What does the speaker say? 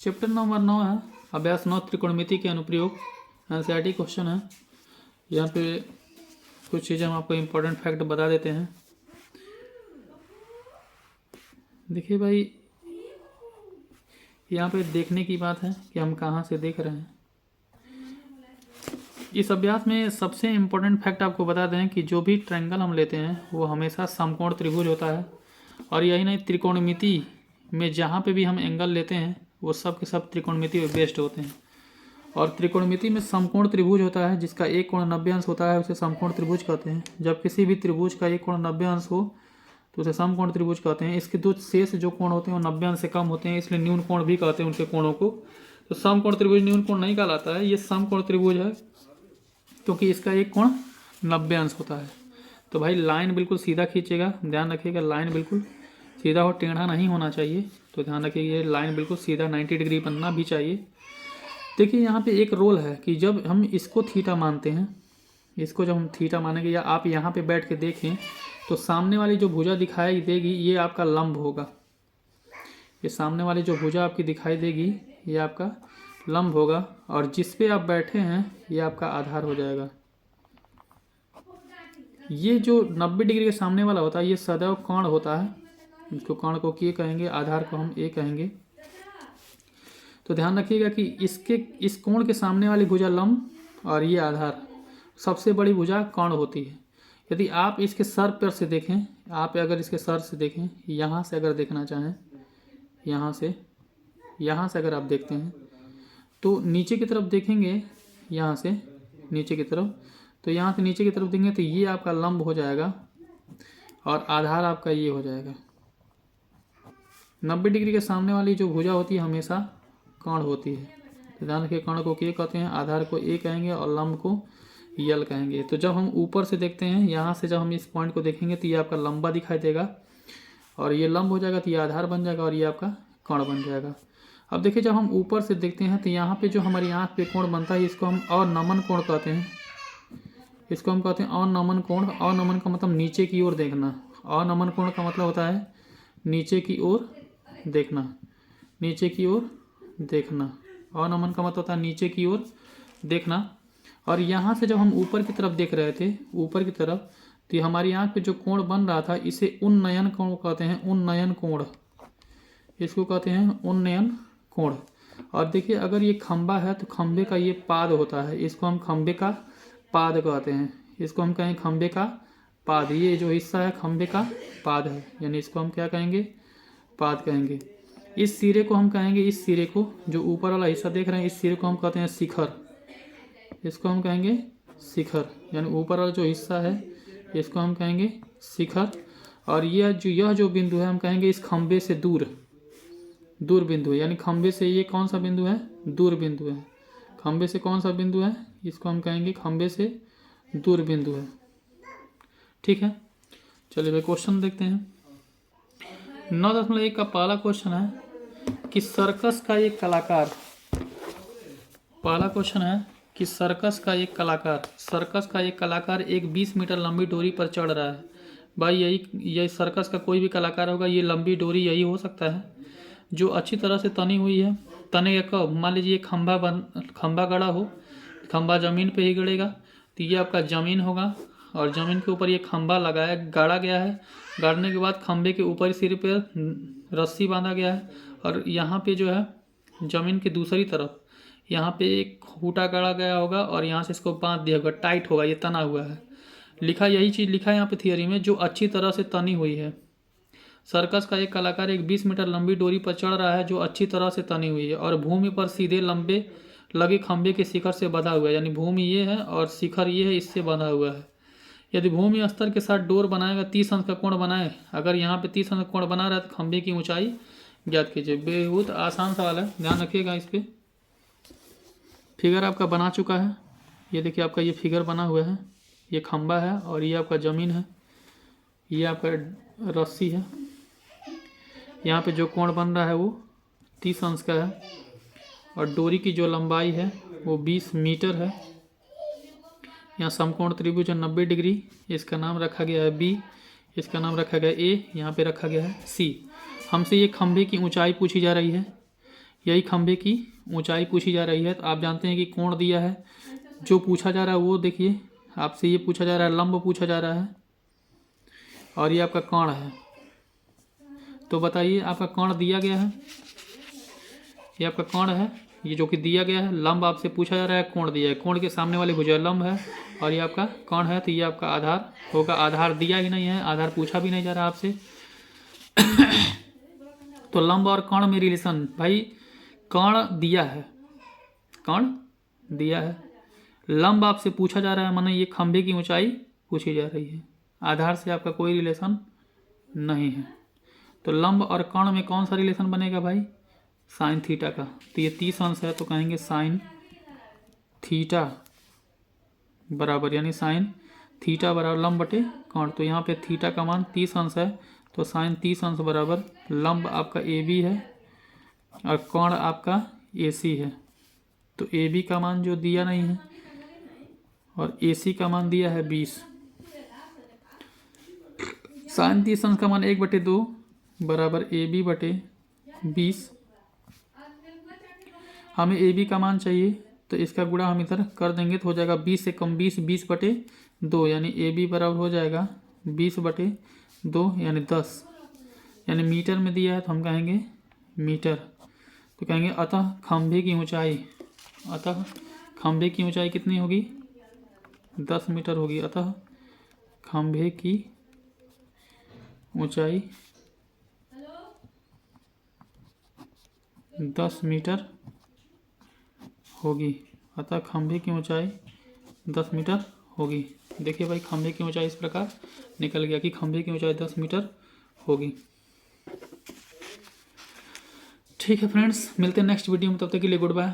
Chapter number 9 है अभ्यास 9 त्रिकोणमिति के अनुप्रयोग। एनसीईआरटी क्वेश्चन है। यहाँ पे कुछ चीज़ें हम आपको इम्पोर्टेंट फैक्ट बता देते हैं। देखिए भाई, यहाँ पे देखने की बात है कि हम कहाँ से देख रहे हैं। इस अभ्यास में सबसे इम्पोर्टेंट फैक्ट आपको बता दें कि जो भी ट्रायंगल हम लेते हैं वो हमेशा समकोण त्रिभुज होता है। और यही नहीं, त्रिकोणमिति में जहाँ पे भी हम एंगल लेते हैं वो सब के सब त्रिकोणमिति पे बेस्ड होते हैं। और त्रिकोणमिति में समकोण त्रिभुज होता है जिसका एक कोण 90 अंश होता है, उसे समकोण त्रिभुज कहते हैं। जब किसी भी त्रिभुज का एक कोण 90 अंश हो तो उसे समकोण त्रिभुज कहते हैं। इसके दो शेष जो कोण होते हैं वो 90 अंश से कम होते हैं, इसलिए न्यून कोण भी कहते हैं उनके कोणों को। तो समकोण त्रिभुज न्यून कोण नहीं कहलाता है, ये समकोण त्रिभुज है क्योंकि इसका एक कोण 90 अंश होता है। तो भाई लाइन बिल्कुल सीधा खींचेगा, ध्यान रखिएगा लाइन बिल्कुल सीधा और टेढ़ा नहीं होना चाहिए। तो ध्यान रखिए ये लाइन बिल्कुल सीधा 90 डिग्री बनना भी चाहिए। देखिए यहाँ पे एक रोल है कि जब हम इसको थीटा मानते हैं, इसको जब हम थीटा मानेंगे या आप यहाँ पे बैठ के देखें तो सामने वाली जो भुजा दिखाई देगी ये आपका लंब होगा। ये सामने वाली जो भुजा आपकी दिखाई देगी ये आपका लंब होगा और जिस पे आप बैठे हैं ये आपका आधार हो जाएगा। ये जो 90 डिग्री के सामने वाला होता है ये सदैव कोण होता है, इसको कोण को के कहेंगे, आधार को हम ए कहेंगे। तो ध्यान रखिएगा कि इस कोण के सामने वाली भुजा लंब और ये आधार, सबसे बड़ी भुजा कोण होती है। यदि आप इसके सर पर से देखें, आप अगर इसके सर से देखें, यहाँ से अगर देखना चाहें, यहाँ से अगर आप देखते हैं तो नीचे की तरफ देखेंगे, यहाँ से नीचे की तरफ, तो यहाँ से नीचे की तरफ देखेंगे तो ये आपका लंब हो जाएगा और आधार आपका ये हो जाएगा। 90 डिग्री के सामने वाली जो भुजा होती है हमेशा कोण होती है। तो ध्यान रखिए कोण को के कहते हैं, आधार को ए कहेंगे और लंब को यल कहेंगे। तो जब हम ऊपर से देखते हैं, यहाँ से जब हम इस पॉइंट को देखेंगे तो ये आपका लंबा दिखाई देगा और ये लंब हो जाएगा तो ये आधार बन जाएगा और ये आपका कोण बन जाएगा। अब देखिए जब हम ऊपर से देखते हैं तो यहाँ पे जो हमारी आँख पे कोण बनता है इसको हम अवनमन कोण कहते हैं। इसको हम कहते हैं अवनमन कोण। अवनमन का मतलब नीचे की ओर देखना। अवनमन कोण का मतलब होता है नीचे की ओर देखना, नीचे की ओर देखना। अवनमन का मतलब होता है नीचे की ओर देखना। और यहाँ से जब हम ऊपर की तरफ देख रहे थे, ऊपर की तरफ, तो हमारी आँख पे जो कोण बन रहा था इसे उन्नयन कोण कहते हैं। उन्नयन कोण, इसको कहते हैं उन्नयन कोण। और देखिए अगर ये खंबा है तो खंबे का ये पाद होता है, इसको हम खंबे का पाद कहते हैं। इसको हम कहें खंबे का पाद, ये जो हिस्सा है खंबे का पाद है, यानी इसको हम क्या कहेंगे, पाद कहेंगे। इस सिरे को हम कहेंगे, इस सिरे को जो ऊपर वाला हिस्सा देख रहे हैं इस सिरे को हम कहते हैं शिखर। इसको हम कहेंगे शिखर, यानी ऊपर वाला जो हिस्सा है इसको हम कहेंगे शिखर। और यह जो बिंदु है हम कहेंगे इस खंबे से दूर बिंदु है, यानी खंबे से ये कौन सा बिंदु है, दूर बिंदु है। खंबे से कौन सा बिंदु है, इसको हम कहेंगे खंबे से दूर बिंदु है। ठीक है, चलिए भाई क्वेश्चन देखते हैं। 9.1 का पहला क्वेश्चन है कि सर्कस का एक कलाकार, पहला क्वेश्चन है कि सर्कस का एक कलाकार एक 20 मीटर लंबी डोरी पर चढ़ रहा है। भाई यही सर्कस का कोई भी कलाकार होगा, ये लंबी डोरी यही हो सकता है जो अच्छी तरह से तनी हुई है। तने कब, मान लीजिए खंबा गड़ा हो, खंबा ज़मीन पे ही गड़ेगा तो ये आपका ज़मीन होगा और ज़मीन के ऊपर ये खंबा गाड़ा गया है। गाड़ने के बाद खंबे के ऊपर सिर पर रस्सी बांधा गया है और यहाँ पे जो है ज़मीन की दूसरी तरफ यहाँ पे एक खूंटा गाड़ा गया होगा और यहाँ से इसको बांध दिया होगा, टाइट होगा, ये तना हुआ है। यही चीज़ लिखा है यहाँ पे थियरी में, जो अच्छी तरह से तनी हुई है। सर्कस का एक कलाकार एक 20 मीटर लंबी डोरी पर चढ़ रहा है जो अच्छी तरह से तनी हुई है और भूमि पर सीधे लंबे लगे खंबे के शिखर से बंधा हुआ है, यानी भूमि ये है और शिखर ये है, इससे बंधा हुआ है। यदि भूमि स्तर के साथ डोर बनाएगा 30 अंश का कोण बनाए, अगर यहाँ पे 30 अंश का कोण बना रहा है तो खंबे की ऊंचाई ज्ञात कीजिए। बहुत आसान सवाल है, ध्यान रखिएगा। इस पर फिगर आपका बना चुका है, ये देखिए आपका ये फिगर बना हुआ है, ये खंबा है और ये आपका ज़मीन है, ये आपका रस्सी है। यहाँ पे जो कोण बन रहा है वो 30 अंश का है और डोरी की जो लंबाई है वो 20 मीटर है। यहाँ समकोण त्रिभुज 90 डिग्री, इसका नाम रखा गया है बी, इसका नाम रखा गया ए, यहाँ पे रखा गया है सी। हमसे ये खंभे की ऊंचाई पूछी जा रही है। यही खंभे की ऊंचाई पूछी जा रही है। तो आप जानते हैं कि कोण दिया है, जो पूछा जा रहा है वो देखिए आपसे ये पूछा जा रहा है, लंब पूछा जा रहा है और ये आपका कोण है। तो बताइए आपका कोण दिया गया है, ये आपका कोण है, ये जो कि दिया गया है। लंब आपसे पूछा जा रहा है, कोण दिया है, कोण के सामने वाली भुजा लंब है और ये आपका कोण है। तो ये आपका आधार होगा। आधार दिया ही नहीं है, आधार पूछा भी नहीं जा रहा आपसे। तो लंब और कोण में रिलेशन, भाई कोण दिया है, कोण दिया है, लंब आपसे पूछा जा रहा है, माने ये खंभे की ऊंचाई पूछी जा रही है। आधार से आपका कोई रिलेशन नहीं है। तो लंब और कोण में कौन सा रिलेशन बनेगा भाई? साइन थीटा का। तो ये 30 अंश है तो कहेंगे साइन थीटा बराबर, यानी साइन थीटा बराबर लंब बटे कोण। तो यहाँ पे थीटा का मान 30 अंश है तो साइन 30 अंश बराबर लंब आपका ए बी है और कोण आपका ए सी है। तो ए बी का मान जो दिया नहीं है और ए सी का मान दिया है 20। साइन 30 अंश का मान 1/2 बराबर ए बी बटे 20। हमें ए बी का मान चाहिए तो इसका गुणा हम इधर कर देंगे तो हो जाएगा 20 से कम 20, 20/2, यानी ए बी बराबर हो जाएगा 20/2 यानी 10, यानी मीटर में दिया है तो हम कहेंगे मीटर। तो कहेंगे अतः खंभे की ऊंचाई, अतः खंभे की ऊंचाई कितनी होगी? 10 मीटर होगी। अतः खंभे की ऊंचाई 10 मीटर होगी। अतः खंभे की ऊंचाई 10 मीटर होगी। देखिए भाई खंभे की ऊंचाई इस प्रकार निकल गया कि खंभे की ऊंचाई 10 मीटर होगी। ठीक है फ्रेंड्स, मिलते हैं नेक्स्ट वीडियो में, तब तक के लिए गुड बाय।